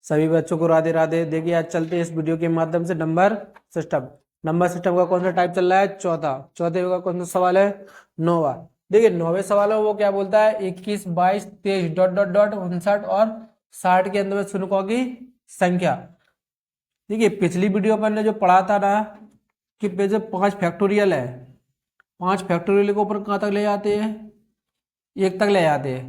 सभी बच्चों को राधे राधे। देखिए आज चलते हैं इस वीडियो के माध्यम से नंबर सिस्टम। नंबर सिस्टम का कौन सा टाइप चल रहा है? चौथा। चौथे का कौन सा सवाल है? 9वां। देखिए 9वें सवाल है वो क्या बोलता है? 21, 22, 23 डॉट डॉट डॉट 59 और 60 के अंदर में शून्यों की संख्या। देखिए पिछली वीडियो पर ने जो पढ़ा था ना कि जो 5 फैक्टोरियल है, 5 फैक्टोरियल के ऊपर कहाँ तक ले जाते हैं? 1 तक ले जाते हैं।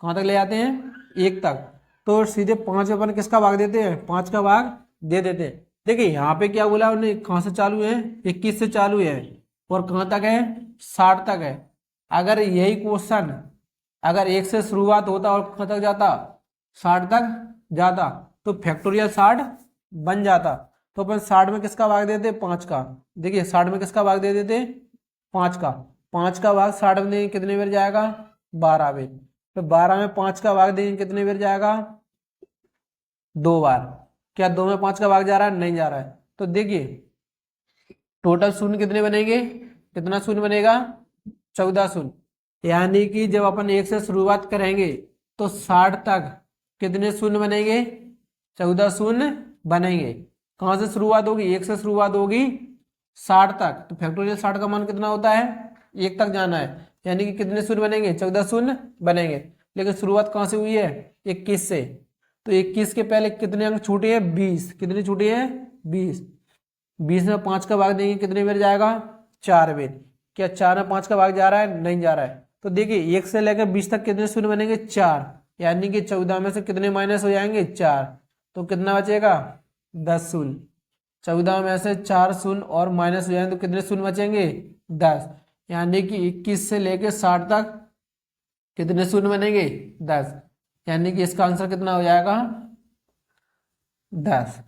कहाँ तक ले जाते हैं? 1 तक। तो सीधे 5 अपन किसका भाग देते हैं? 5 का भाग दे देते हैं। देखिए यहाँ पे क्या बोला उन्हें, कहाँ से चालू है? 21 से चालू है और कहाँ तक है? 60 तक है। अगर यही क्वेश्चन अगर 1 से शुरुआत होता और कहाँ तक जाता? 60 तक जाता तो फैक्टोरियल 60 बन जाता। तो अपन 60 में किसका भाग देते? 5 का। देखिए 60 में किसका भाग दे देते? 5 का। 5 का भाग 60 में देंगे कितने बार जाएगा? 12 बार। तो 12 में 5 का भाग देंगे कितने बार जाएगा? 2 बार। क्या 2 में 5 का भाग जा रहा है? नहीं जा रहा है। तो देखिए टोटल शून्य कितने बनेंगे? कितना शून्य बनेगा? 14 शून्य। यानी कि जब अपन 1 से शुरुआत करेंगे तो 60 तक कितने शून्य बनेंगे? 14 शून्य बनेंगे। कहाँ से शुरुआत होगी? 1 से शुरुआत होगी 60 तक। तो फैक्टोरियल 60 का मान कितना होता है? 1 तक जाना है। यानी कि कितने शून्य बनेंगे? 14 शून्य बनेंगे। लेकिन शुरुआत कहाँ से हुई है? 21 से। तो 21 के पहले कितने अंक छूटे हैं? 20। कितने छूटे हैं? 20। 20 में 5 का भाग देंगे कितने बार जाएगा? 4 बार। क्या 4 में 5 का भाग जा रहा है? नहीं जा रहा है। तो देखिए 1 से लेकर 20 तक कितने शून्य बनेंगे? 4। यानी कि 14 में से कितने माइनस हो जाएंगे? 4। तो कितना बचेगा? 10 शून्य। 14 में से 4 शून्य और माइनस हो जाएंगे तो कितने शून्य बचेंगे? 10। यानी कि 21 से लेकर 60 तक कितने शून्य बनेंगे? 10। यानी कि इसका आंसर कितना हो जाएगा? 10।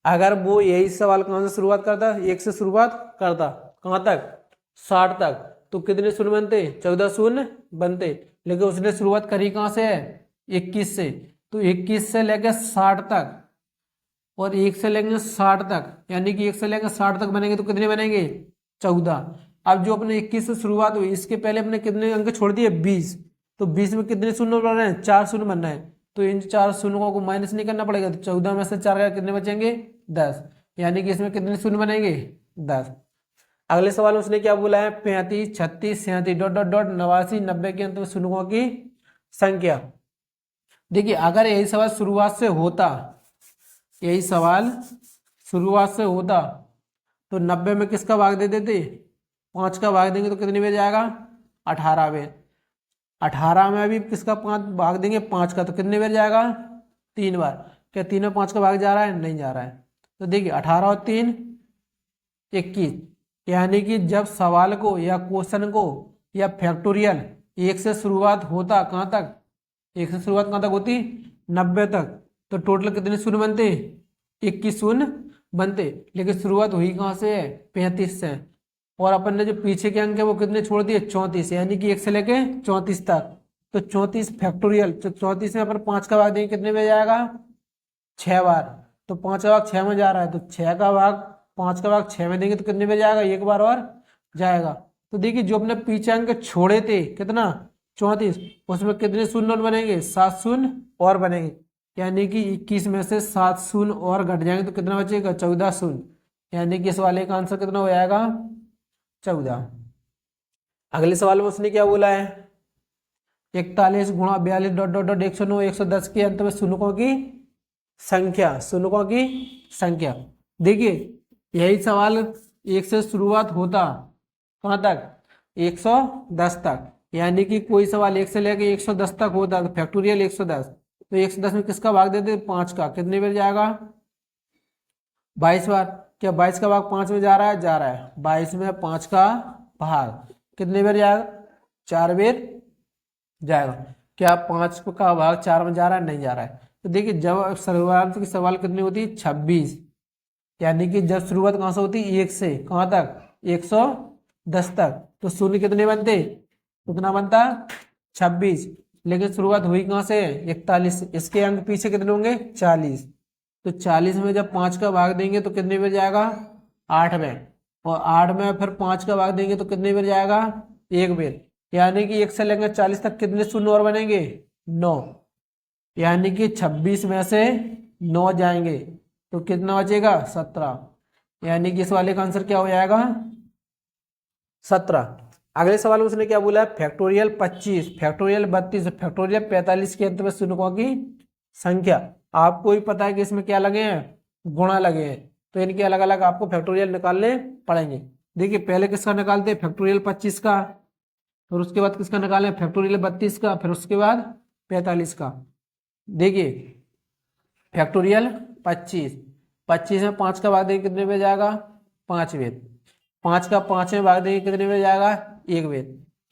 अगर वो यही सवाल कहाँ से शुरुआत करता? 1 से शुरुआत करता। कहाँ तक? 60 तक। तो कितने शून्य बनते? 14 शून्य बनते। लेकिन उसने शुरुआत करी कहाँ से है? 21 से। तो 21 से लेकर 60 तक और 1 से लेंगे 60 तक, यानी कि 1 से लेकर 60 तक बनेंगे तो कितने बनेंगे? 14। अब जो अपने 21 से शुरुआत हुई इसके पहले अपने कितने अंक छोड़ दिए? 20। तो 20 में कितने शून्य बन रहे हैं? 4 शून्य बन रहे हैं। तो इन 4 शून्यों को माइनस नहीं करना पड़ेगा। तो 14 में से 4 का कितने बचेंगे? 10। यानी कि इसमें कितने शून्य बनेंगे? 10। अगले सवाल में उसने क्या बोला है? 35, 36, 37 डॉट डॉट डॉट 89, 90 के अंत में शून्यों की संख्या। देखिए अगर यही सवाल शुरुआत से होता, यही सवाल शुरुआत से होता तो 90 में किसका भाग दे देते? 5 का भाग देंगे तो कितने बार जाएगा? 18 बार। 18 में भी किसका 5 भाग देंगे? 5 का। तो कितने बार जाएगा? 3 बार। क्या 3 में 5 का भाग जा रहा है? नहीं जा रहा है। तो देखिए 18 और 3 21। यानी कि जब सवाल को या क्वेश्चन को या फैक्टोरियल 1 से शुरुआत होता, कहाँ तक? 1 से शुरुआत कहाँ तक होती? 90 तक। तो टोटल कितने शून्य बनते? 21 शून्य बनते। लेकिन शुरुआत हुई कहाँ से है? 35 से। और अपन ने जो पीछे के अंक है वो कितने छोड़ दिए? 34। यानी कि 1 से लेके 34 तक। तो 34 फैक्टोरियल। तो 34 में अपन 5 का भाग देंगे कितने में जाएगा? 6 बार। तो 5 का भाग 6 में जा रहा है। तो 6 का भाग 5 का भाग 6 में देंगे तो कितने में जाएगा? 1 बार और जाएगा। तो देखिए जो अपने पीछे अंक छोड़े थे कितना? 34। उसमें कितने शून्य और बनेंगे? 7 शून्य और बनेंगे। यानी कि 21 में से 7 शून्य और घट जाएंगे तो कितना बचेगा? 14 शून्य। यानी कि इस वाले का आंसर कितना हो जाएगा? 14। अगले सवाल में उसने क्या बोला है? 41 गुणा 42 डॉट डॉट डॉट 109 110 के अंत में शून्यों की संख्या। शून्यों की संख्या। देखिए यही सवाल 1 से शुरुआत होता, कहाँ तक? 110 तक। यानी कि कोई सवाल 1 से लेकर 110 तक होता तो फैक्टोरियल 110। तो 110 में किसका भाग देते? 5 का। कितने बार जाएगा? 22 बार। क्या 22 का भाग 5 में जा रहा है? जा रहा है। 22 में 5 का भाग कितने बार जाएगा? 4 बार जाएगा। क्या 5 का भाग 4 में जा रहा है? नहीं जा रहा है। तो देखिए जब शुरुआत की सवाल कितनी होती है? 26। यानी कि जब शुरुआत कहाँ से होती है? 1 से। कहाँ तक? 110 तक। तो शून्य कितने बनते? कितना बनता? 26। लेकिन शुरुआत हुई कहाँ से? 41। इसके अंक पीछे कितने होंगे? 40। तो 40 में जब 5 का भाग देंगे तो कितने बार जाएगा? 8 में। और 8 में फिर 5 का भाग देंगे तो कितने बार जाएगा? 1 बार। यानी कि 1 से लेकर 40 तक कितने शून्य और बनेंगे? 9। यानी कि 26 में से 9 जाएंगे तो कितना बचेगा 17, यानी कि इस वाले का आंसर क्या हो जाएगा 17। अगले सवाल में उसने क्या बोला है फैक्टोरियल 25, फैक्टोरियल 32, फैक्टोरियल 45 के अंत में शून्यों की संख्या। आपको भी पता है कि इसमें क्या लगे हैं गुणा लगे हैं, तो इनके अलग अलग आपको फैक्टोरियल निकालने पड़ेंगे। देखिए पहले किसका निकालते हैं फैक्टोरियल 25 का, फिर उसके बाद किसका निकालें फैक्टोरियल 32 का, फिर उसके बाद 45 का। देखिए फैक्टोरियल 25, 25 में 5 का भाग देंगे कितने में जाएगा 5 वें, 5 का 5 में भाग देंगे कितने में जाएगा 1 वें।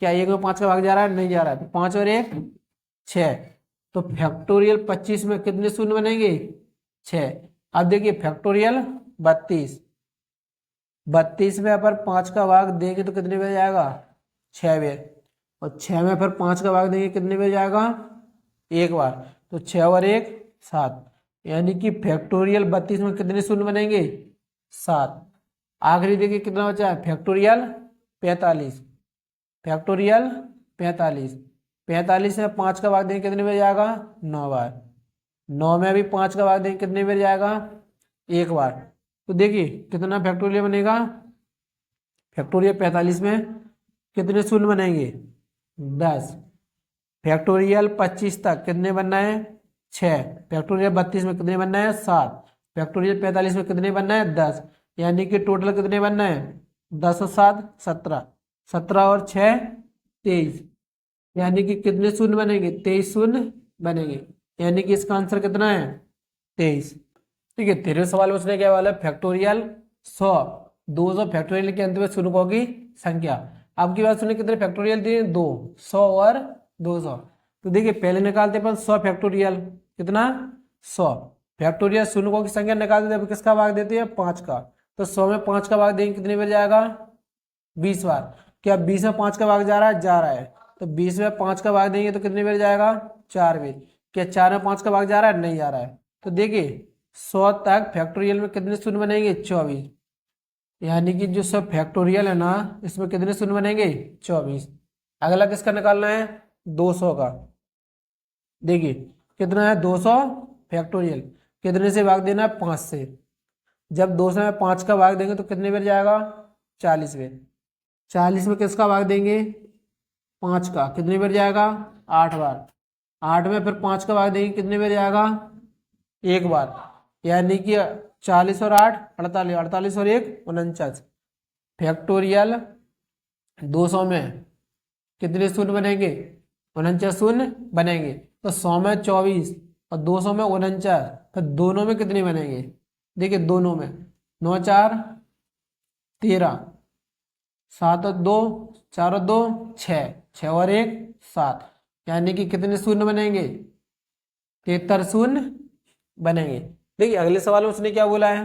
क्या 1 में 5 का भाग जा रहा है नहीं जा रहा है, तो 5 और 1 6, तो फैक्टोरियल 25 में कितने शून्य बनेंगे 6। अब देखिए फैक्टोरियल 32, 32 में अगर 5 का भाग देंगे तो कितने में जाएगा 6 वें, और 6 में फिर 5 का भाग देंगे कितने में जाएगा एक बार, तो 6 और 1 7, यानी कि फैक्टोरियल 32 में कितने शून्य बनेंगे 7। आखिरी देखिए कितना बचा है फैक्टोरियल 45, फैक्टोरियल 45, 45 में 5 का भाग देंगे कितने में जाएगा 9 बार, 9 में भी 5 का भाग देंगे कितने में जाएगा एक बार। तो देखिए कितना फैक्टोरियल बनेगा फैक्टोरियल 45 में कितने शून्य बनेंगे 10, फैक्टोरियल 25 तक कितने बनना है 6, फैक्टोरियल 32 में कितने बनना है 7, फैक्टोरियल 45 में कितने बनना है 10, यानी कि टोटल कितने बनना है 10 और 7 17, 17 और 6 23, यानी कि कितने शून्य बनेंगे 23 शून्य बनेंगे, यानी कि इसका आंसर कितना है 23। ठीक है, 13वें सवाल में उसने क्या बोला फैक्टोरियल 100, 200 फैक्टोरियल के अंत में शून्यों की संख्या। अब की बात सुनिए कितने फैक्टोरियल दिए 2, 100 और 200। तो देखिए पहले निकालते अपन 100 फैक्टोरियल कितना 100 फैक्टोरियल शून्यों की संख्या निकालते थे, किसका भाग देते हैं 5 का, तो 100 में 5 का भाग देंगे कितने बार जाएगा 20 बार। क्या 20 में 5 का भाग जा रहा है, तो 20 में 5 का भाग देंगे तो कितने बार जाएगा 4 बार। क्या 4 में 5 का भाग जा रहा है नहीं जा रहा है, तो देखिए 100 तक फैक्टोरियल में कितने शून्य बनेंगे 24, यानी कि जो सब फैक्टोरियल है ना इसमें कितने शून्य बनेंगे 24। अगला किसका निकालना है 200 का। देखिए कितना है 200 फैक्टोरियल, कितने से भाग देना है 5 से, जब 200 में 5 का भाग देंगे तो कितने बार जाएगा 40 में, 40 में किसका भाग देंगे 5 का, कितने बार जाएगा 8 बार, 8 में फिर 5 का भाग देंगे कितने बार जाएगा एक बार, यानी कि 40 और 8 48, 48 और 1 49, फैक्टोरियल 200 में कितने शून्य बनेंगे 49 शून्य बनेंगे, तो 100 में 24 और 200 में 49, फिर दोनों में कितने बनेंगे देखिए दोनों में 9 4 13, 7 और 2 4 और 2 6, 6 और 1 7, यानी कि कितने शून्य बनेंगे 73 शून्य बनेंगे। देखिए अगले सवाल में उसने क्या बोला है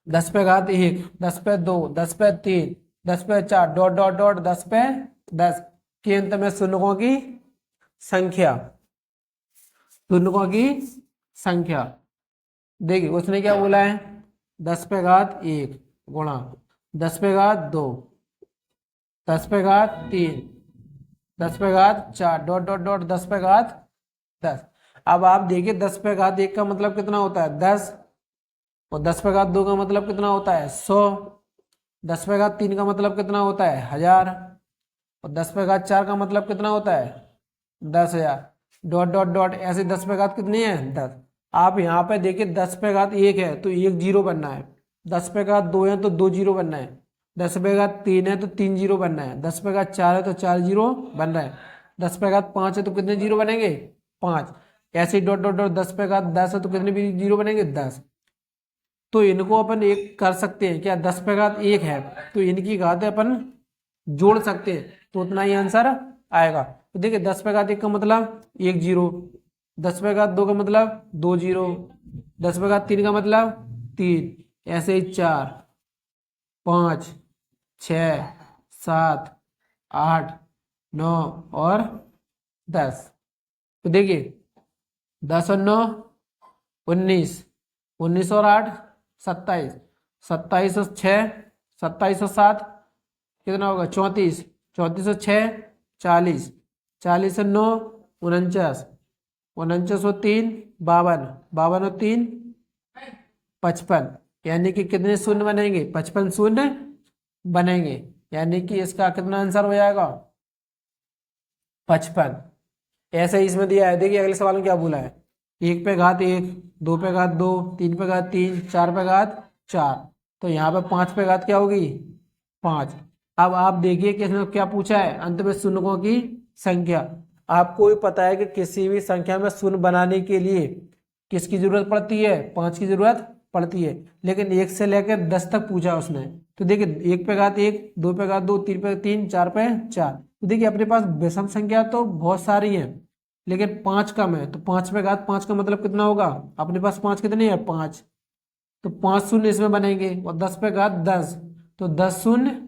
10 पे घात 1, 10 पे 2, 10 पे 3, 10 पे 4 डॉट डॉट डॉट 10 पे 10 के अंत में शून्यों की संख्या, शून्यों की संख्या। देखिए उसने क्या बोला है 10 पे घात 1 गुणा 10 पे घात 2, 10 पे घात 3, 10 पे घात 4 डॉट डॉट डॉट 10 पे घात 10। अब आप देखिए 10 पे घात 1 का मतलब कितना होता है 10, और 10 पे घात 2 का मतलब कितना होता है 100, 10 पे घात 3 का मतलब कितना होता है 1000, और 10 पे घात 4 का मतलब कितना होता है 10,000 डॉट डॉट डॉट ऐसे 10 पे घात कितनी है 10। आप यहाँ पे देखिए 10 पे घात 1 है तो 1 जीरो बनना है, 10 पे घात 2 है तो 2 जीरो बनना है, 10 पे घात 3 है तो 3 जीरो बनना है, 10 पे घात 4 है तो 4 जीरो बन रहा है, 10 पे घात 5 है तो कितने जीरो बनेंगे 5, ऐसे डॉट डॉट डॉट 10 पे घात 10 है तो कितने भी जीरो बनेंगे 10। तो इनको अपन एक कर सकते हैं क्या 10 पे घात 1 है तो इनकी घातें अपन जोड़ सकते हैं तो उतना ही आंसर आएगा। तो देखिए 10 पे घात 1 का मतलब 1 जीरो, 10 पे घात 2 का मतलब 2 जीरो, 10 पे घात 3 का मतलब 3, ऐसे ही 4 5 6 7 8 9 और 10। तो देखिए 10 और 9 19, 19 और 8 27, 27 और 6 27 और 7 कितना होगा 34, 34 और 6 40, 40 और 9 49, 49 और 3 52, 52 और 3 55, यानी कि कितने शून्य बनेंगे? 55 शून्य बनेंगे, यानी कि इसका कितना आंसर हो जाएगा? 55। ऐसे ही इसमें दिया है, देखिए अगले सवाल में क्या बोला है, 1 पे घात 1, 2 पे घात 2, 3 पे घात 3, 4 पे घात 4, तो यहाँ पे 5 पे घात क्या होगी? 5। अब आप देखिए कि इसमें क्या पूछा है, अंत में शून्यों की संख्या। आपको भी पता है कि किसी भी संख्या में शून्य बनाने के लिए किसकी जरूरत पड़ती है? 5 की जरूरत पड़ती है, लेकिन 1 से लेकर 10 तक पूछा उसने। तो देखिए 1 पे घात 1, 2 पे घात 2, 3 पे 3, 4 पे 4। तो देखिए अपने पास विषम संख्या तो बहुत सारी है, लेकिन 5 कम है, तो 5 पे घात 5 का मतलब कितना होगा? अपने पास 5 कितने हैं? 5। तो 5 शून्य इसमें बनेंगे, और 10 पे घात 10, तो 10 शून्य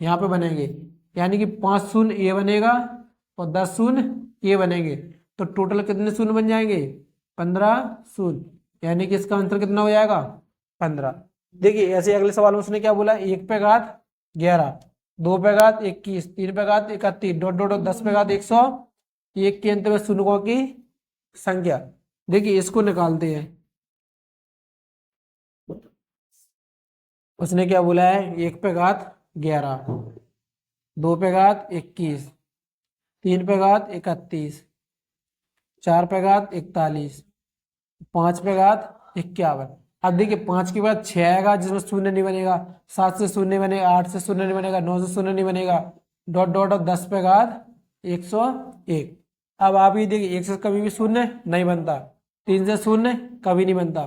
यहाँ पे बनेंगे, यानी कि 5 शून्य ये बनेगा और 10 शून्य ये बनेंगे, तो टोटल कितने शून्य बन जाएंगे? 15 शून्य, यानी कि इसका आंसर कितना हो जाएगा? 15। देखिए ऐसे अगले सवाल में उसने क्या बोला, 1 पे घात 11, 2 पे घात 21, 3 पे घात 31, डॉट डॉट 10 पे घात 101 के अंत में शून्यों की संख्या। देखिए इसको निकालते हैं। उसने क्या बोला है, 1 पे घात 11, 2 पे घात 21, 3 पे घात 31, 4 पे घात 41, 5 पे घात 51। अब देखिए 5 के बाद 6 आएगा जिसमें शून्य नहीं बनेगा, 7 से शून्य बनेगा, 8 से शून्य नहीं बनेगा, 9 से शून्य नहीं बनेगा, डॉट डॉट और 10 पे घात 101। अब आप ये देखिए 1 से कभी भी शून्य नहीं बनता, 3 से शून्य कभी नहीं बनता,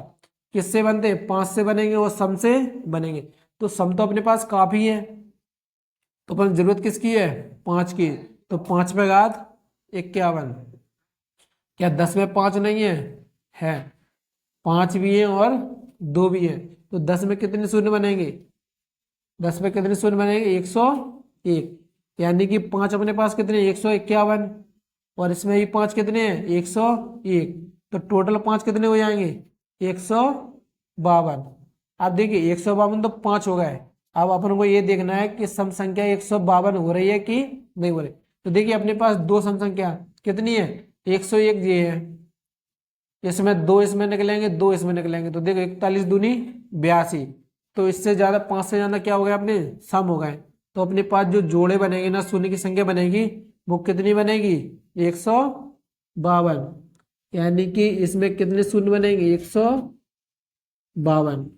किससे बनते? 5 से बनेंगे और सम से बनेंगे। तो सम तो अपने पास काफी है, तो अपन जरूरत किसकी है? 5 की। तो 5 पे घात 51, क्या 10 में 5 नहीं है? है, 5 भी है और 2 भी है, तो 10 में कितने शून्य बनेंगे? 10 में कितने शून्य बनेंगे? 101, यानी कि 5 अपने पास कितने? 151, और इसमें भी 5 कितने हैं? 101, तो टोटल 5 कितने हो जाएंगे? 152। अब देखिए 152 तो 5 हो गए, अब अपन को ये देखना है कि सम संख्या 152 हो रही है कि नहीं हो रही। तो देखिए अपने पास दो सम संख्या कितनी है? 101 ये है, इसमें 2 इसमें निकलेंगे, 2 इसमें निकलेंगे, तो देखो 41 दूनी 82, तो इससे ज्यादा 5 से ज्यादा क्या हो गया? अपने सम हो गए। तो अपने पास जो जोड़े बनेंगे ना, शून्य की संख्या बनेगी, वो कितनी बनेगी? 152, यानी कि इसमें कितने शून्य बनेंगे? 152।